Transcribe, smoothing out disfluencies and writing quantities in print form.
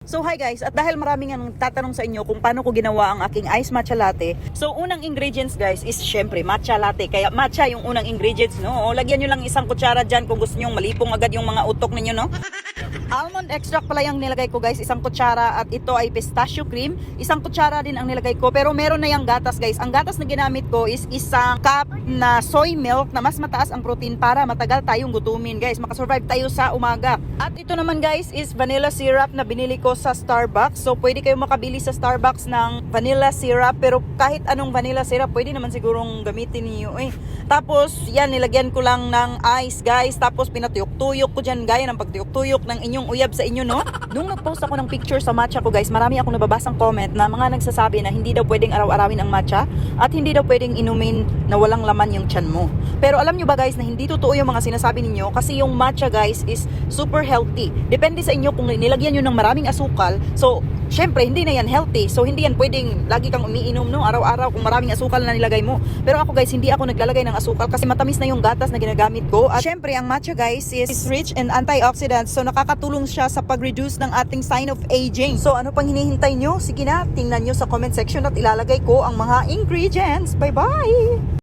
So hi guys, at dahil maraming ang tatanong sa inyo kung paano ko ginawa ang aking iced matcha latte. So unang ingredients guys is syempre matcha latte. Kaya matcha yung unang ingredients, no? O lagyan nyo lang isang kutsara dyan kung gusto nyo malipong agad yung mga utok ninyo, no? Almond extract pala yung nilagay ko guys, isang kutsara, at ito ay pistachio cream. Isang kutsara din ang nilagay ko, pero meron na yung gatas guys. Ang gatas na ginamit ko is isang cup na soy milk na mas mataas ang protein para matagal tayong gutumin guys. Makasurvive tayo sa umaga. At ito naman guys is vanilla syrup na binili ko sa Starbucks. So pwede kayo makabili sa Starbucks ng vanilla syrup, pero kahit anong vanilla syrup pwede naman sigurong gamitin niyo eh. Tapos yan, nilagyan ko lang ng ice guys. Tapos pinatuyok-tuyok ko dyan gaya ng pagtuyok-tuyok ng inyong uyab sa inyo, no? Nung nag-post ako ng picture sa matcha ko guys, marami akong nababasang comment na mga nagsasabi na hindi daw pwedeng araw-arawin ang matcha at hindi daw pwedeng inumin na walang laman yung tiyan mo. Pero alam nyo ba guys na hindi totoo yung mga sinasabi ninyo, kasi yung matcha guys is super healthy. Depende sa inyo kung nilagyan nyo ng maraming asukal. So syempre hindi na yan healthy. So hindi yan pwedeng lagi kang umiinom, no, araw-araw kung maraming asukal na nilagay mo. Pero ako guys, hindi ako naglalagay ng asukal kasi matamis na yung gatas na ginagamit ko. At syempre ang matcha guys is rich in antioxidants, so nakakatulong siya sa pag-reduce ng ating sign of aging. So ano pang hinihintay nyo? Sige na, tingnan nyo sa comment section at ilalagay ko ang mga ingredients. Bye bye!